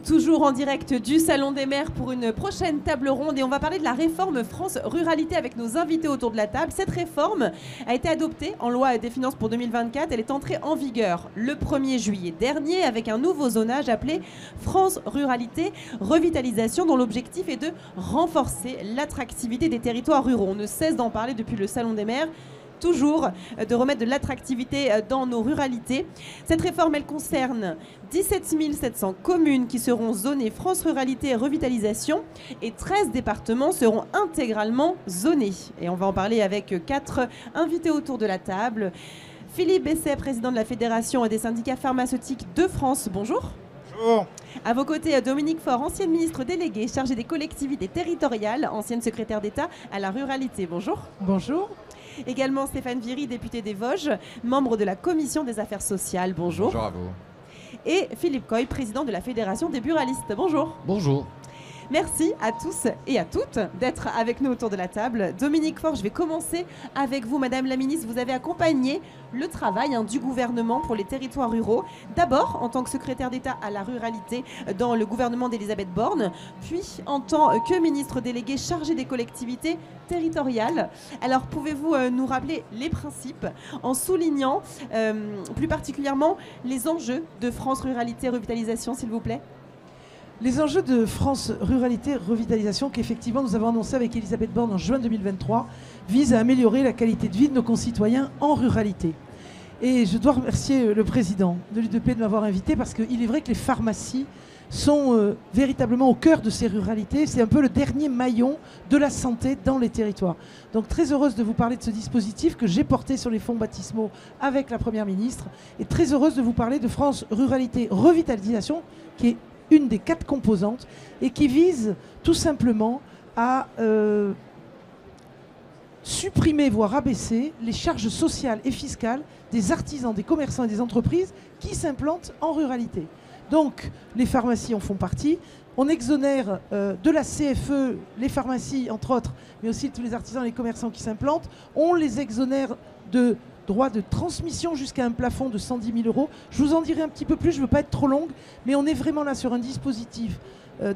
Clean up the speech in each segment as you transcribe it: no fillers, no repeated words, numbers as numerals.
Toujours en direct du Salon des maires pour une prochaine table ronde et on va parler de la réforme France Ruralité avec nos invités autour de la table. Cette réforme a été adoptée en loi des finances pour 2024. Elle est entrée en vigueur le 1er juillet dernier avec un nouveau zonage appelé France Ruralité Revitalisation dont l'objectif est de renforcer l'attractivité des territoires ruraux. On ne cesse d'en parler depuis le Salon des maires. Toujours de remettre de l'attractivité dans nos ruralités. Cette réforme, elle concerne 17 700 communes qui seront zonées France Ruralité et Revitalisation et 13 départements seront intégralement zonés. Et on va en parler avec 4 invités autour de la table. Philippe Besset, président de la Fédération des syndicats pharmaceutiques de France, bonjour. Bonjour. À vos côtés, Dominique Faure, ancienne ministre déléguée chargée des collectivités territoriales, ancienne secrétaire d'État à la ruralité, bonjour. Bonjour. Également Stéphane Viry, député des Vosges, membre de la Commission des affaires sociales. Bonjour. Bonjour à vous. Et Philippe Coy, président de la Fédération des buralistes. Bonjour. Bonjour. Merci à tous et à toutes d'être avec nous autour de la table. Dominique Faure, je vais commencer avec vous, Madame la Ministre. Vous avez accompagné le travail du gouvernement pour les territoires ruraux. D'abord en tant que secrétaire d'État à la ruralité dans le gouvernement d'Elisabeth Borne, puis en tant que ministre délégué chargé des collectivités territoriales. Alors pouvez-vous nous rappeler les principes en soulignant plus particulièrement les enjeux de France Ruralité Revitalisation, s'il vous plaît? Les enjeux de France Ruralité Revitalisation qu'effectivement nous avons annoncé avec Elisabeth Borne en juin 2023 visent à améliorer la qualité de vie de nos concitoyens en ruralité. Et je dois remercier le président de l'UDP de m'avoir invité parce qu'il est vrai que les pharmacies sont véritablement au cœur de ces ruralités. C'est un peu le dernier maillon de la santé dans les territoires. Donc très heureuse de vous parler de ce dispositif que j'ai porté sur les fonds baptismaux avec la Première ministre et très heureuse de vous parler de France Ruralité Revitalisation qui est une des 4 composantes et qui vise tout simplement à supprimer, voire abaisser les charges sociales et fiscales des artisans, des commerçants et des entreprises qui s'implantent en ruralité. Donc les pharmacies en font partie. On exonère de la CFE les pharmacies, entre autres, mais aussi tous les artisans et les commerçants qui s'implantent. On les exonère de droit de transmission jusqu'à un plafond de 110 000 €. Je vous en dirai un petit peu plus, je ne veux pas être trop longue, mais on est vraiment là sur un dispositif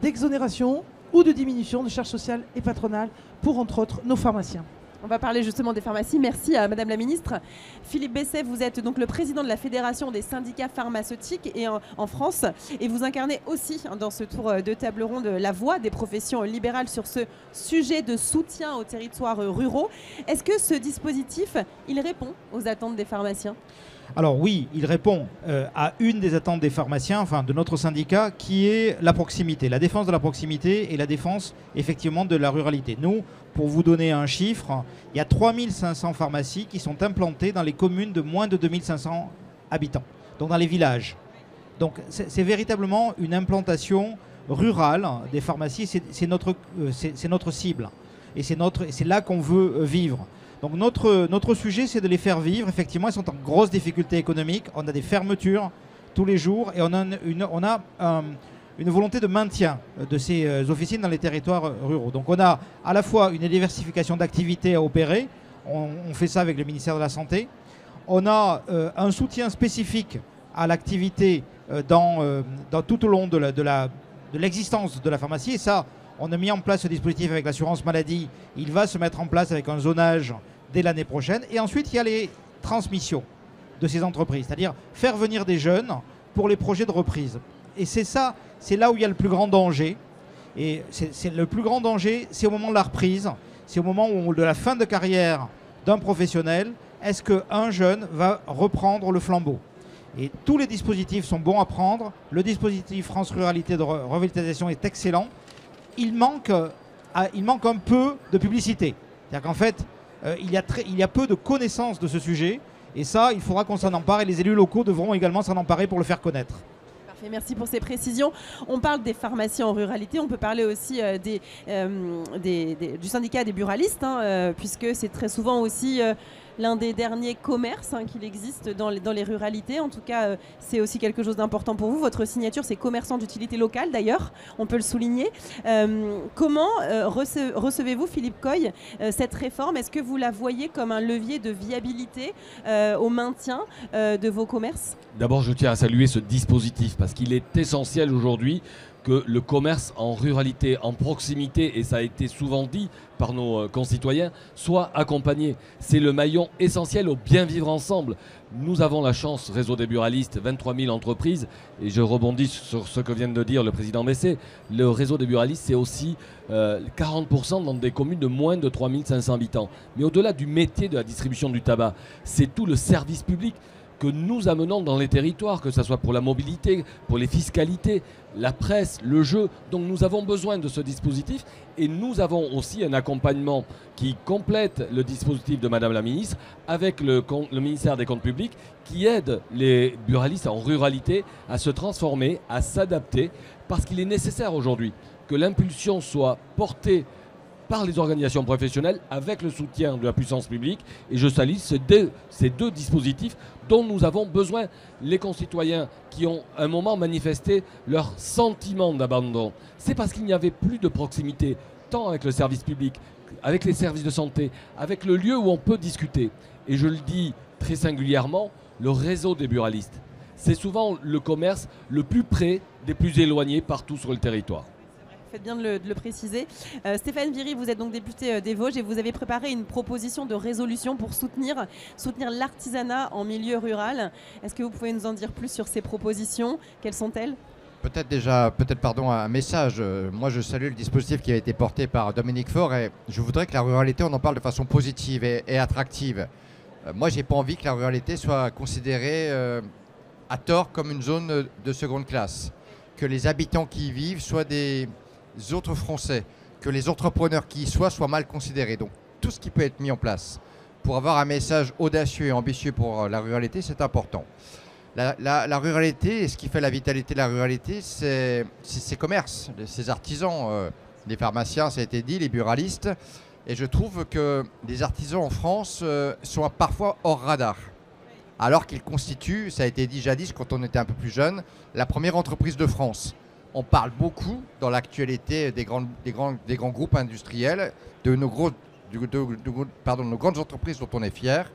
d'exonération ou de diminution de charges sociales et patronales pour, entre autres, nos pharmaciens. On va parler justement des pharmacies. Merci à Madame la Ministre. Philippe Besset, vous êtes donc le président de la Fédération des syndicats pharmaceutiques en France et vous incarnez aussi dans ce tour de table ronde la voix des professions libérales sur ce sujet de soutien aux territoires ruraux. Est-ce que ce dispositif, il répond aux attentes des pharmaciens ? Alors oui, il répond à une des attentes des pharmaciens, enfin de notre syndicat, qui est la proximité, la défense de la proximité et la défense effectivement de la ruralité. Nous, pour vous donner un chiffre, il y a 3500 pharmacies qui sont implantées dans les communes de moins de 2500 habitants, donc dans les villages. Donc c'est véritablement une implantation rurale des pharmacies, c'est notre cible et c'est là qu'on veut vivre. Donc notre sujet, c'est de les faire vivre. Effectivement, ils sont en grosse difficulté économique. On a des fermetures tous les jours et on a une volonté de maintien de ces officines dans les territoires ruraux. Donc on a à la fois une diversification d'activités à opérer. On fait ça avec le ministère de la Santé. On a un soutien spécifique à l'activité tout au long de l'existence de la pharmacie. Et ça, on a mis en place ce dispositif avec l'assurance maladie. Il va se mettre en place avec un zonage dès l'année prochaine. Et ensuite, il y a les transmissions de ces entreprises, c'est-à-dire faire venir des jeunes pour les projets de reprise. Et c'est ça, c'est là où il y a le plus grand danger. Et c'est le plus grand danger, c'est au moment de la reprise, c'est au moment de la fin de carrière d'un professionnel. Est-ce qu'un jeune va reprendre le flambeau ? Et tous les dispositifs sont bons à prendre. Le dispositif France Ruralité de Revitalisation est excellent. Il manque un peu de publicité. C'est-à-dire qu'en fait, il y a peu de connaissances de ce sujet. Et ça, il faudra qu'on s'en empare. Et les élus locaux devront également s'en emparer pour le faire connaître. Parfait, merci pour ces précisions. On parle des pharmacies en ruralité. On peut parler aussi du syndicat des buralistes, puisque c'est très souvent aussi l'un des derniers commerces qu'il existe dans les ruralités. En tout cas, c'est aussi quelque chose d'important pour vous. Votre signature, c'est commerçant d'utilité locale, d'ailleurs, on peut le souligner. Comment recevez-vous, Philippe Coy, cette réforme? Est-ce que vous la voyez comme un levier de viabilité au maintien de vos commerces? D'abord, je tiens à saluer ce dispositif parce qu'il est essentiel aujourd'hui que le commerce en ruralité, en proximité, et ça a été souvent dit par nos concitoyens, soit accompagné. C'est le maillon essentiel au bien vivre ensemble. Nous avons la chance, réseau des buralistes, 23 000 entreprises, et je rebondis sur ce que vient de dire le président Messet, le réseau des buralistes, c'est aussi 40% dans des communes de moins de 3 500 habitants. Mais au-delà du métier de la distribution du tabac, c'est tout le service public que nous amenons dans les territoires, que ce soit pour la mobilité, pour les fiscalités, la presse, le jeu. Donc nous avons besoin de ce dispositif et nous avons aussi un accompagnement qui complète le dispositif de Madame la Ministre avec le ministère des Comptes Publics qui aide les buralistes en ruralité à se transformer, à s'adapter, parce qu'il est nécessaire aujourd'hui que l'impulsion soit portée par les organisations professionnelles avec le soutien de la puissance publique. Et je salue ces deux dispositifs dont nous avons besoin. Les concitoyens qui ont un moment manifesté leur sentiment d'abandon, c'est parce qu'il n'y avait plus de proximité, tant avec le service public, avec les services de santé, avec le lieu où on peut discuter. Et je le dis très singulièrement, le réseau des buralistes. C'est souvent le commerce le plus près des plus éloignés partout sur le territoire. Faites bien de le préciser. Stéphane Viry, vous êtes donc député des Vosges et vous avez préparé une proposition de résolution pour soutenir l'artisanat en milieu rural. Est-ce que vous pouvez nous en dire plus sur ces propositions? Quelles sont-elles? Peut-être un message. Moi, je salue le dispositif qui a été porté par Dominique Faure et je voudrais que la ruralité, on en parle de façon positive et attractive. Moi, j'ai pas envie que la ruralité soit considérée à tort comme une zone de seconde classe. Que les habitants qui y vivent soient des autres Français, que les entrepreneurs qui y soient mal considérés. Donc tout ce qui peut être mis en place pour avoir un message audacieux et ambitieux pour la ruralité, c'est important. La ruralité, et ce qui fait la vitalité de la ruralité, c'est ces commerces, ces artisans, les pharmaciens, ça a été dit, les buralistes. Et je trouve que les artisans en France sont parfois hors radar. Alors qu'ils constituent, ça a été dit jadis quand on était un peu plus jeune, la première entreprise de France. On parle beaucoup dans l'actualité des grands groupes industriels, de nos grandes entreprises dont on est fier.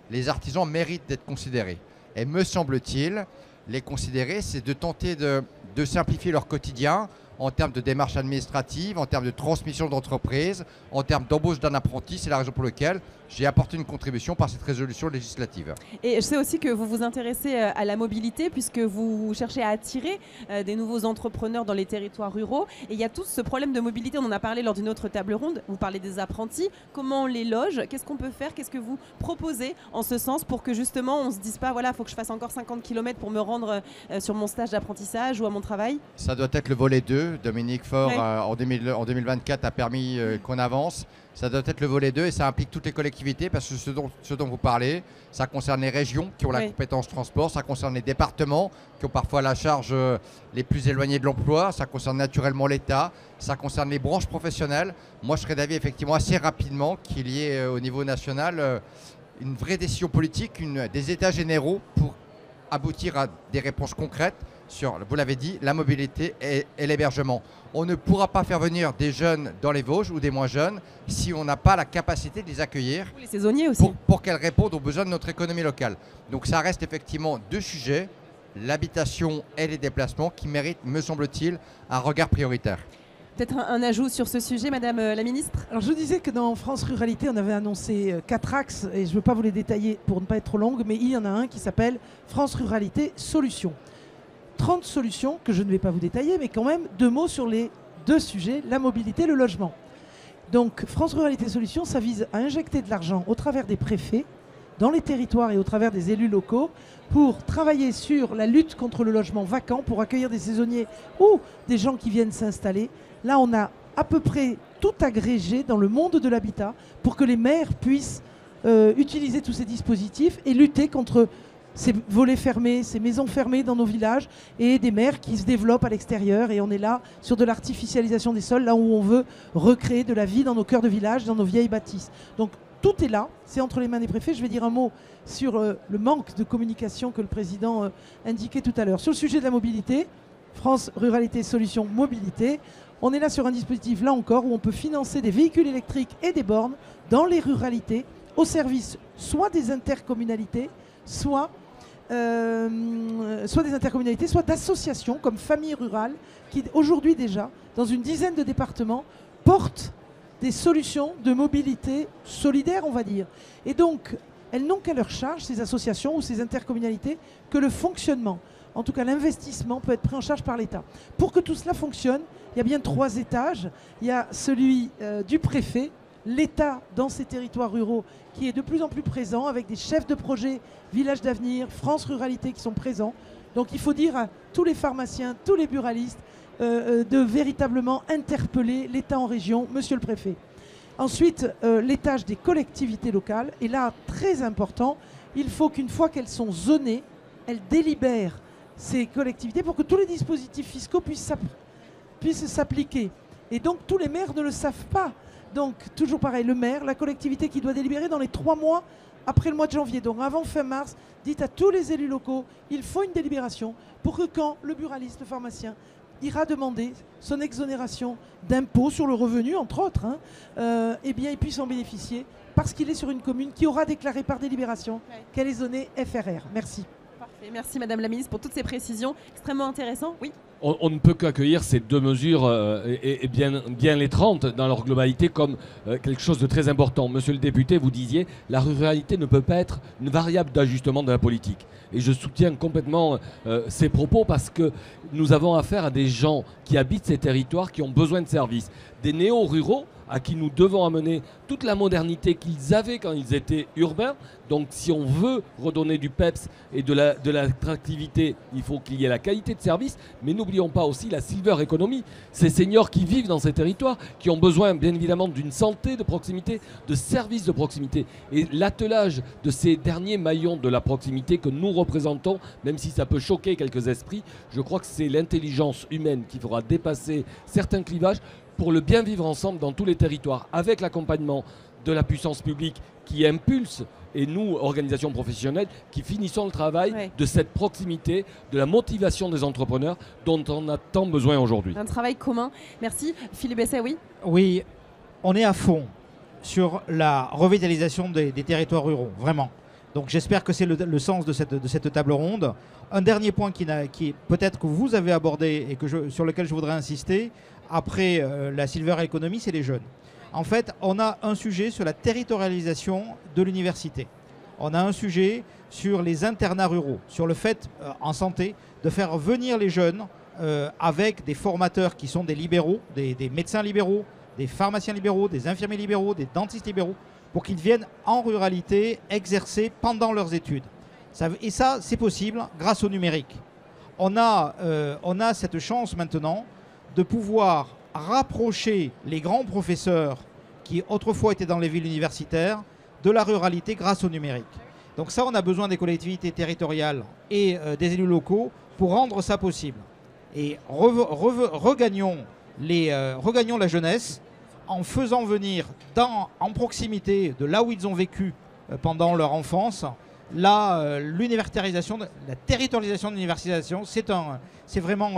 Les artisans méritent d'être considérés. Et me semble-t-il, les considérer, c'est de tenter de simplifier leur quotidien en termes de démarches administratives, en termes de transmission d'entreprise, en termes d'embauche d'un apprenti. C'est la raison pour laquelle j'ai apporté une contribution par cette résolution législative. Et je sais aussi que vous vous intéressez à la mobilité puisque vous cherchez à attirer des nouveaux entrepreneurs dans les territoires ruraux. Et il y a tout ce problème de mobilité, on en a parlé lors d'une autre table ronde. Vous parlez des apprentis, comment on les loge, qu'est-ce qu'on peut faire, qu'est-ce que vous proposez en ce sens pour que justement on ne se dise pas, voilà, il faut que je fasse encore 50 km pour me rendre sur mon stage d'apprentissage ou à mon travail? Ça doit être le volet 2. Dominique Faure, ouais. En 2024, a permis qu'on avance. Ça doit être le volet 2 et ça implique toutes les collectivités parce que ce dont vous parlez, ça concerne les régions qui ont la compétence transport, ça concerne les départements qui ont parfois la charge les plus éloignée de l'emploi, ça concerne naturellement l'État, ça concerne les branches professionnelles. Moi, je serais d'avis effectivement assez rapidement qu'il y ait au niveau national une vraie décision politique, des états généraux pour aboutir à des réponses concrètes sur, vous l'avez dit, la mobilité et l'hébergement. On ne pourra pas faire venir des jeunes dans les Vosges ou des moins jeunes si on n'a pas la capacité de les accueillir. Les saisonniers aussi. Pour qu'elles répondent aux besoins de notre économie locale. Donc ça reste effectivement deux sujets, l'habitation et les déplacements, qui méritent, me semble-t-il, un regard prioritaire. Peut-être un ajout sur ce sujet, Madame la Ministre? Alors je vous disais que dans France Ruralité, on avait annoncé 4 axes, et je ne veux pas vous les détailler pour ne pas être trop longue, mais il y en a un qui s'appelle France Ruralité Solutions. 30 solutions que je ne vais pas vous détailler, mais quand même 2 mots sur les 2 sujets, la mobilité et le logement. Donc France Ruralité Solutions, ça vise à injecter de l'argent au travers des préfets, dans les territoires et au travers des élus locaux, pour travailler sur la lutte contre le logement vacant, pour accueillir des saisonniers ou des gens qui viennent s'installer. Là, on a à peu près tout agrégé dans le monde de l'habitat pour que les maires puissent utiliser tous ces dispositifs et lutter contre ces volets fermés, ces maisons fermées dans nos villages et des maires qui se développent à l'extérieur. Et on est là sur de l'artificialisation des sols, là où on veut recréer de la vie dans nos cœurs de village, dans nos vieilles bâtisses. Donc tout est là, c'est entre les mains des préfets. Je vais dire un mot sur le manque de communication que le président indiquait tout à l'heure. Sur le sujet de la mobilité, France Ruralité Solutions Mobilité, on est là sur un dispositif, là encore, où on peut financer des véhicules électriques et des bornes dans les ruralités, au service soit des intercommunalités, soit soit des intercommunalités, soit d'associations comme Famille Rurale, qui aujourd'hui déjà, dans une dizaine de départements, portent des solutions de mobilité solidaire, on va dire. Et donc, elles n'ont qu'à leur charge, ces associations ou ces intercommunalités, que le fonctionnement. En tout cas, l'investissement peut être pris en charge par l'État. Pour que tout cela fonctionne, il y a bien 3 étages. Il y a celui du préfet, l'État dans ces territoires ruraux qui est de plus en plus présent avec des chefs de projet Village d'avenir, France Ruralité qui sont présents. Donc il faut dire à tous les pharmaciens, tous les buralistes de véritablement interpeller l'État en région, monsieur le préfet. Ensuite, l'étage des collectivités locales. Et là, très important, il faut qu'une fois qu'elles sont zonées, elles délibèrent ces collectivités pour que tous les dispositifs fiscaux puissent s'appliquer. Et donc tous les maires ne le savent pas. Donc toujours pareil, le maire, la collectivité qui doit délibérer dans les 3 mois après le mois de janvier. Donc avant fin mars, dites à tous les élus locaux, il faut une délibération pour que quand le buraliste, le pharmacien, ira demander son exonération d'impôt sur le revenu, entre autres, eh bien il puisse en bénéficier parce qu'il est sur une commune qui aura déclaré par délibération qu'elle est zonée FRR. Merci. Parfait. Merci Madame la Ministre pour toutes ces précisions. Extrêmement intéressant. Oui. On ne peut qu'accueillir ces 2 mesures et bien les 30 dans leur globalité comme quelque chose de très important. Monsieur le député, vous disiez, la ruralité ne peut pas être une variable d'ajustement de la politique. Et je soutiens complètement ces propos parce que nous avons affaire à des gens qui habitent ces territoires, qui ont besoin de services. Des néo-ruraux à qui nous devons amener toute la modernité qu'ils avaient quand ils étaient urbains. Donc si on veut redonner du peps et de l'attractivité, il faut qu'il y ait la qualité de service. Mais n'oublions pas aussi la silver economy. Ces seniors qui vivent dans ces territoires, qui ont besoin bien évidemment d'une santé de proximité, de services de proximité. Et l'attelage de ces derniers maillons de la proximité que nous représentons, même si ça peut choquer quelques esprits, je crois que c'est l'intelligence humaine qui fera dépasser certains clivages pour le bien vivre ensemble dans tous les territoires, avec l'accompagnement de la puissance publique qui impulse, et nous, organisations professionnelles, qui finissons le travail de cette proximité, de la motivation des entrepreneurs dont on a tant besoin aujourd'hui. Un travail commun. Merci. Philippe Besset, oui. Oui, on est à fond sur la revitalisation des territoires ruraux, vraiment. Donc j'espère que c'est le sens de cette table ronde. Un dernier point qui peut-être que vous avez abordé et sur lequel je voudrais insister, après la silver economy, c'est les jeunes. En fait, on a un sujet sur la territorialisation de l'université. On a un sujet sur les internats ruraux, sur le fait, en santé, de faire venir les jeunes avec des formateurs qui sont des libéraux, des médecins libéraux, des pharmaciens libéraux, des infirmiers libéraux, des dentistes libéraux, pour qu'ils viennent en ruralité exercer pendant leurs études. Et ça, c'est possible grâce au numérique. On a cette chance maintenant de pouvoir rapprocher les grands professeurs qui autrefois étaient dans les villes universitaires de la ruralité grâce au numérique. Donc ça, on a besoin des collectivités territoriales et des élus locaux pour rendre ça possible. Et regagnons la jeunesse en faisant venir en proximité de là où ils ont vécu pendant leur enfance, l'universitarisation, la territorialisation de l'universitarisation, c'est vraiment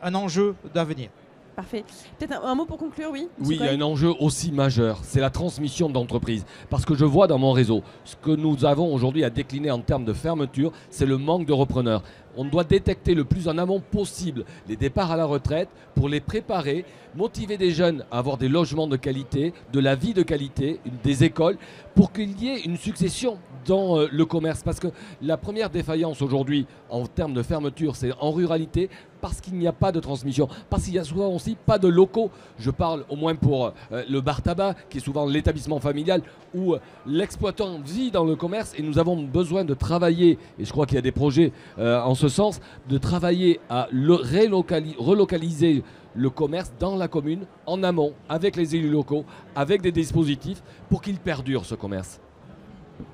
un enjeu d'avenir. Parfait. Peut-être un mot pour conclure, oui. Oui, il y a un enjeu aussi majeur, c'est la transmission d'entreprise. Parce que je vois dans mon réseau, ce que nous avons aujourd'hui à décliner en termes de fermeture, c'est le manque de repreneurs. On doit détecter le plus en amont possible les départs à la retraite pour les préparer, motiver des jeunes à avoir des logements de qualité, de la vie de qualité, des écoles, pour qu'il y ait une succession dans le commerce. Parce que la première défaillance aujourd'hui en termes de fermeture, c'est en ruralité, parce qu'il n'y a pas de transmission, parce qu'il n'y a souvent aussi pas de locaux. Je parle au moins pour le bar tabac, qui est souvent l'établissement familial, où l'exploitant vit dans le commerce, et nous avons besoin de travailler, et je crois qu'il y a des projets en ce sens, de travailler à relocaliser le commerce dans la commune, en amont, avec les élus locaux, avec des dispositifs, pour qu'il perdure ce commerce.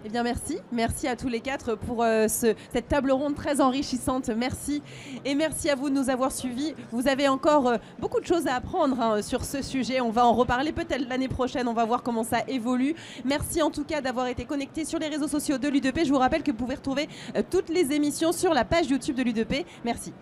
Eh bien merci, merci à tous les 4 pour cette table ronde très enrichissante, merci. Et merci à vous de nous avoir suivis. Vous avez encore beaucoup de choses à apprendre sur ce sujet, on va en reparler peut-être l'année prochaine, on va voir comment ça évolue. Merci en tout cas d'avoir été connectés sur les réseaux sociaux de l'U2P. Je vous rappelle que vous pouvez retrouver toutes les émissions sur la page YouTube de l'U2P. Merci.